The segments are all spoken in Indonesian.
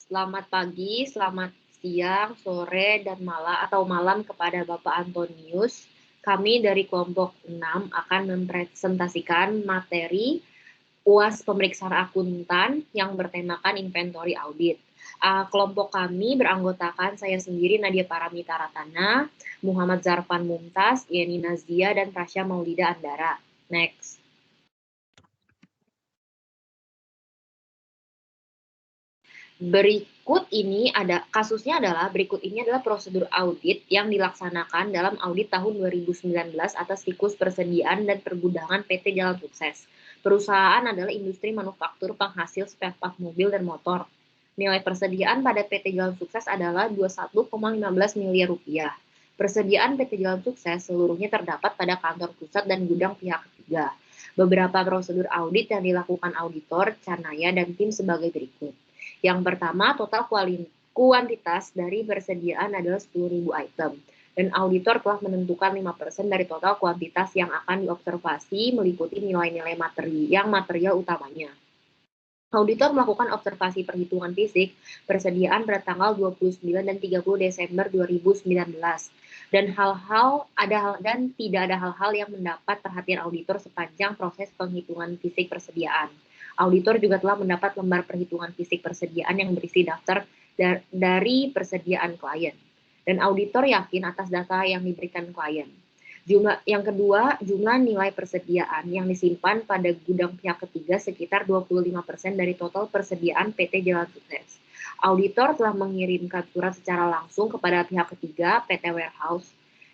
Selamat pagi, selamat siang, sore, dan malam kepada Bapak Antonius. Kami dari kelompok 6 akan mempresentasikan materi UAS Pemeriksaan Akuntan yang bertemakan inventory audit. Kelompok kami beranggotakan saya sendiri, Nadia Paramita Ratana, Muhammad Zarfan Mumtaz, Yeni Nazia, dan Tasya Maulida Andara. Next. Berikut ini adalah prosedur audit yang dilaksanakan dalam audit tahun 2019 atas siklus persediaan dan pergudangan PT Jalan Sukses. Perusahaan adalah industri manufaktur penghasil spare part mobil dan motor. Nilai persediaan pada PT Jalan Sukses adalah 21,15 miliar rupiah. Persediaan PT Jalan Sukses seluruhnya terdapat pada kantor pusat dan gudang pihak ketiga. Beberapa prosedur audit yang dilakukan auditor, Canaya, dan tim sebagai berikut. Yang pertama, total kuantitas dari persediaan adalah 10.000 item. Dan auditor telah menentukan 5% dari total kuantitas yang akan diobservasi meliputi nilai-nilai material utamanya. Auditor melakukan observasi perhitungan fisik persediaan pada tanggal 29 dan 30 Desember 2019. Dan tidak ada hal-hal yang mendapat perhatian auditor sepanjang proses penghitungan fisik persediaan. Auditor juga telah mendapat lembar perhitungan fisik persediaan yang berisi daftar dari persediaan klien. Dan auditor yakin atas data yang diberikan klien. Yang kedua, jumlah nilai persediaan yang disimpan pada gudang pihak ketiga sekitar 25% dari total persediaan PT Jalan Sukses. Auditor telah mengirimkan surat secara langsung kepada pihak ketiga, PT Warehouse,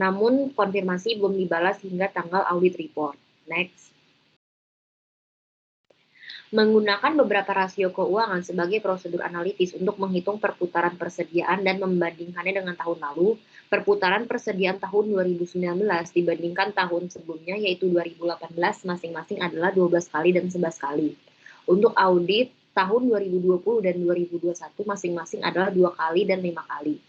namun konfirmasi belum dibalas hingga tanggal audit report. Next. Menggunakan beberapa rasio keuangan sebagai prosedur analitis untuk menghitung perputaran persediaan dan membandingkannya dengan tahun lalu, perputaran persediaan tahun 2019 dibandingkan tahun sebelumnya yaitu 2018 masing-masing adalah 12 kali dan 11 kali. Untuk audit tahun 2020 dan 2021 masing-masing adalah 2 kali dan 5 kali.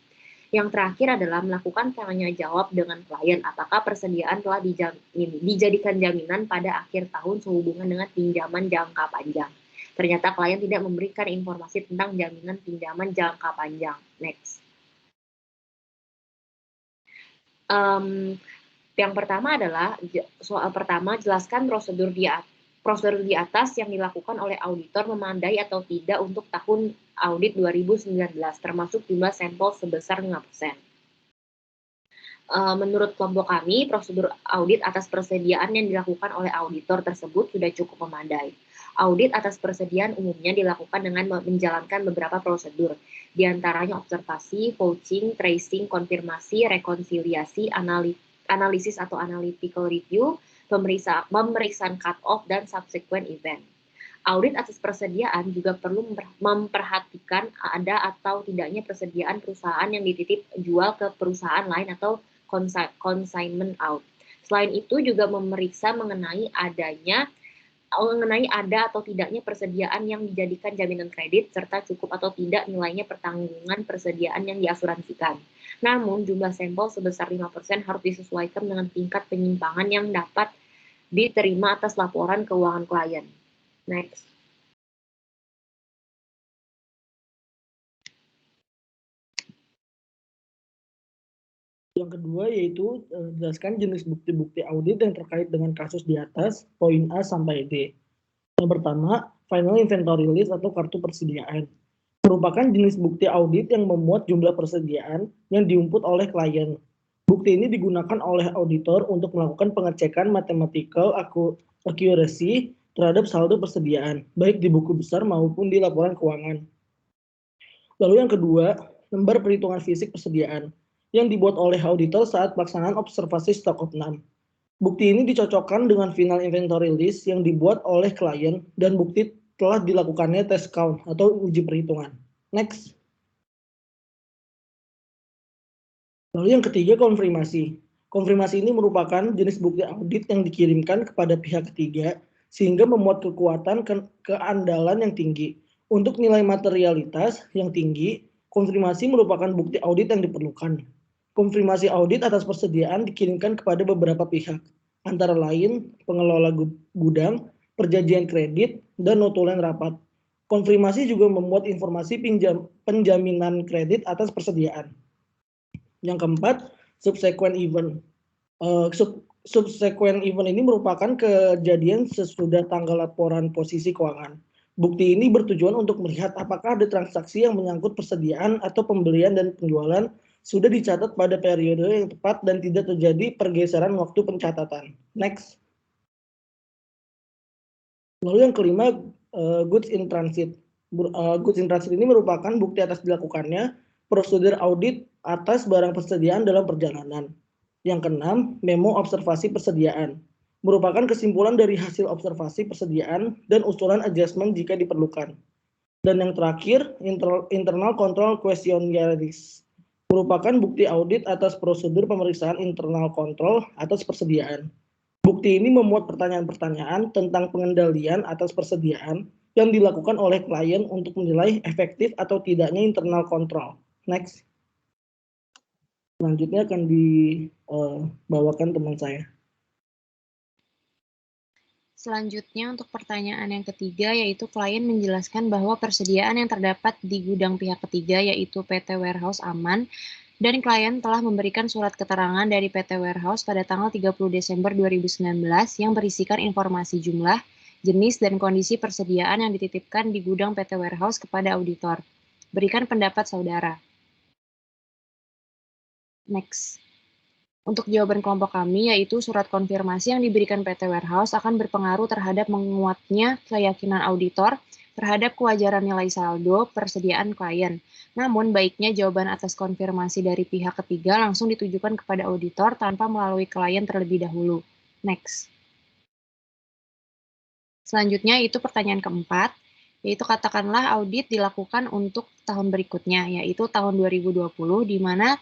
Yang terakhir adalah melakukan tanya jawab dengan klien apakah persediaan telah dijadikan jaminan pada akhir tahun sehubungan dengan pinjaman jangka panjang. Ternyata klien tidak memberikan informasi tentang jaminan pinjaman jangka panjang. Next. Yang pertama adalah soal pertama, jelaskan prosedur di atas yang dilakukan oleh auditor memadai atau tidak untuk tahun audit 2019, termasuk jumlah sampel sebesar 5%. Menurut kelompok kami, prosedur audit atas persediaan yang dilakukan oleh auditor tersebut sudah cukup memadai. Audit atas persediaan umumnya dilakukan dengan menjalankan beberapa prosedur, diantaranya observasi, vouching, tracing, konfirmasi, rekonsiliasi, analisis atau analytical review, pemeriksaan cut-off, dan subsequent event. Audit atas persediaan juga perlu memperhatikan ada atau tidaknya persediaan perusahaan yang dititip jual ke perusahaan lain atau consignment out. Selain itu juga memeriksa mengenai ada atau tidaknya persediaan yang dijadikan jaminan kredit serta cukup atau tidak nilainya pertanggungan persediaan yang diasuransikan. Namun jumlah sampel sebesar 5% harus disesuaikan dengan tingkat penyimpangan yang dapat diterima atas laporan keuangan klien. Next. Yang kedua yaitu jelaskan jenis bukti-bukti audit yang terkait dengan kasus di atas, poin A sampai D. Yang pertama, final inventory list atau kartu persediaan. Merupakan jenis bukti audit yang memuat jumlah persediaan yang diinput oleh klien. Bukti ini digunakan oleh auditor untuk melakukan pengecekan mathematical accuracy terhadap saldo persediaan, baik di buku besar maupun di laporan keuangan. Lalu yang kedua, lembar perhitungan fisik persediaan yang dibuat oleh auditor saat pelaksanaan observasi stok of none. Bukti ini dicocokkan dengan final inventory list yang dibuat oleh klien dan bukti telah dilakukannya test count atau uji perhitungan. Next. Lalu yang ketiga, konfirmasi. Konfirmasi ini merupakan jenis bukti audit yang dikirimkan kepada pihak ketiga sehingga memuat kekuatan keandalan yang tinggi. Untuk nilai materialitas yang tinggi, konfirmasi merupakan bukti audit yang diperlukan. Konfirmasi audit atas persediaan dikirimkan kepada beberapa pihak, antara lain pengelola gudang, perjanjian kredit, dan notulen rapat. Konfirmasi juga memuat informasi penjaminan kredit atas persediaan. Yang keempat, subsequent event. Subsequent event ini merupakan kejadian sesudah tanggal laporan posisi keuangan. Bukti ini bertujuan untuk melihat apakah ada transaksi yang menyangkut persediaan atau pembelian dan penjualan sudah dicatat pada periode yang tepat dan tidak terjadi pergeseran waktu pencatatan. Next. Lalu yang kelima, goods in transit. Goods in transit ini merupakan bukti atas dilakukannya prosedur audit atas barang persediaan dalam perjalanan. Yang keenam, memo observasi persediaan. Merupakan kesimpulan dari hasil observasi persediaan dan usulan adjustment jika diperlukan. Dan yang terakhir, internal control questionnaires. Merupakan bukti audit atas prosedur pemeriksaan internal control atas persediaan. Bukti ini memuat pertanyaan-pertanyaan tentang pengendalian atas persediaan yang dilakukan oleh klien untuk menilai efektif atau tidaknya internal control. Next. Selanjutnya akan dibawakan teman saya. Selanjutnya untuk pertanyaan yang ketiga yaitu klien menjelaskan bahwa persediaan yang terdapat di gudang pihak ketiga yaitu PT Warehouse aman dan klien telah memberikan surat keterangan dari PT Warehouse pada tanggal 30 Desember 2019 yang berisikan informasi jumlah, jenis, dan kondisi persediaan yang dititipkan di gudang PT Warehouse kepada auditor. Berikan pendapat saudara. Next. Untuk jawaban kelompok kami, yaitu surat konfirmasi yang diberikan PT Warehouse akan berpengaruh terhadap menguatnya keyakinan auditor terhadap kewajaran nilai saldo persediaan klien. Namun, baiknya jawaban atas konfirmasi dari pihak ketiga langsung ditujukan kepada auditor tanpa melalui klien terlebih dahulu. Next. Selanjutnya, itu pertanyaan keempat, yaitu katakanlah audit dilakukan untuk tahun berikutnya, yaitu tahun 2020, di mana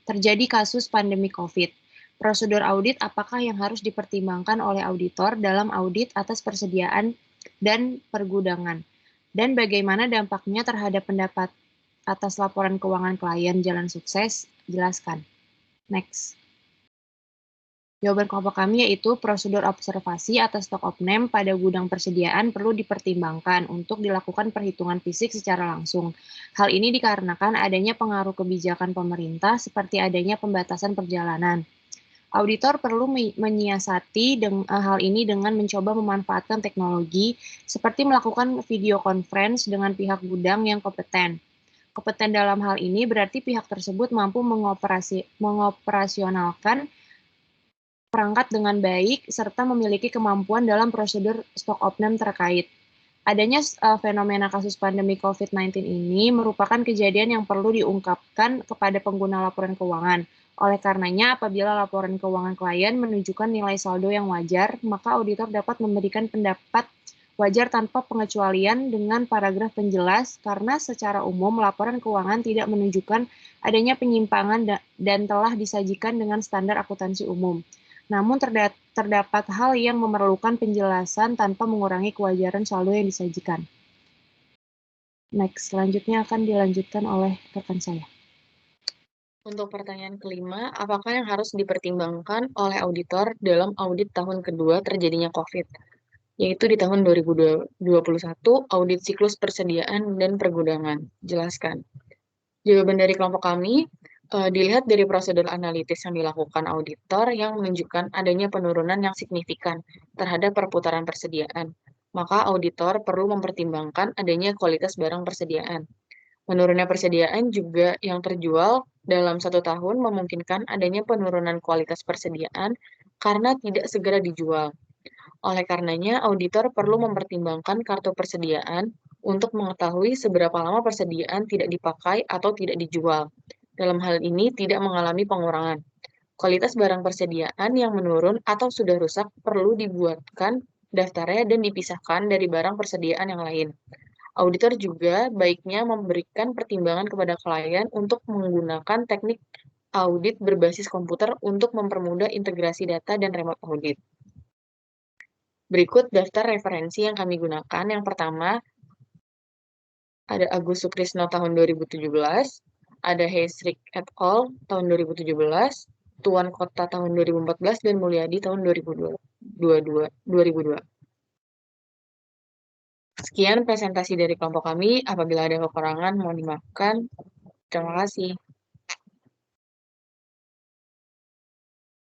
terjadi kasus pandemi COVID. Prosedur audit apakah yang harus dipertimbangkan oleh auditor dalam audit atas persediaan dan pergudangan? Dan bagaimana dampaknya terhadap pendapat atas laporan keuangan klien jalan sukses? Jelaskan. Next. Jawaban kelompok kami yaitu prosedur observasi atas stock of name pada gudang persediaan perlu dipertimbangkan untuk dilakukan perhitungan fisik secara langsung. Hal ini dikarenakan adanya pengaruh kebijakan pemerintah seperti adanya pembatasan perjalanan. Auditor perlu menyiasati hal ini dengan mencoba memanfaatkan teknologi seperti melakukan video conference dengan pihak gudang yang kompeten. Kompeten dalam hal ini berarti pihak tersebut mampu mengoperasionalkan perangkat dengan baik, serta memiliki kemampuan dalam prosedur stock of name terkait. Adanya fenomena kasus pandemi COVID-19 ini merupakan kejadian yang perlu diungkapkan kepada pengguna laporan keuangan. Oleh karenanya, apabila laporan keuangan klien menunjukkan nilai saldo yang wajar, maka auditor dapat memberikan pendapat wajar tanpa pengecualian dengan paragraf penjelas karena secara umum laporan keuangan tidak menunjukkan adanya penyimpangan dan telah disajikan dengan standar akuntansi umum. Namun terdapat hal yang memerlukan penjelasan tanpa mengurangi kewajaran saldo yang disajikan. Next, selanjutnya akan dilanjutkan oleh rekan saya. Untuk pertanyaan kelima, apakah yang harus dipertimbangkan oleh auditor dalam audit tahun kedua terjadinya COVID? Yaitu di tahun 2021, audit siklus persediaan dan pergudangan. Jelaskan. Jawaban dari kelompok kami, dilihat dari prosedur analitis yang dilakukan auditor yang menunjukkan adanya penurunan yang signifikan terhadap perputaran persediaan. Maka auditor perlu mempertimbangkan adanya kualitas barang persediaan. Menurunnya persediaan juga yang terjual dalam 1 tahun memungkinkan adanya penurunan kualitas persediaan karena tidak segera dijual. Oleh karenanya, auditor perlu mempertimbangkan kartu persediaan untuk mengetahui seberapa lama persediaan tidak dipakai atau tidak dijual. Dalam hal ini tidak mengalami pengurangan. Kualitas barang persediaan yang menurun atau sudah rusak perlu dibuatkan daftarnya dan dipisahkan dari barang persediaan yang lain. Auditor juga baiknya memberikan pertimbangan kepada klien untuk menggunakan teknik audit berbasis komputer untuk mempermudah integrasi data dan remote audit. Berikut daftar referensi yang kami gunakan. Yang pertama, ada Agus Sukrisno tahun 2017, ada Heisrik et al. Tahun 2017, Tuan Kota tahun 2014, dan Mulyadi tahun 2002. Sekian presentasi dari kelompok kami. Apabila ada kekurangan, mohon dimaafkan. Terima kasih.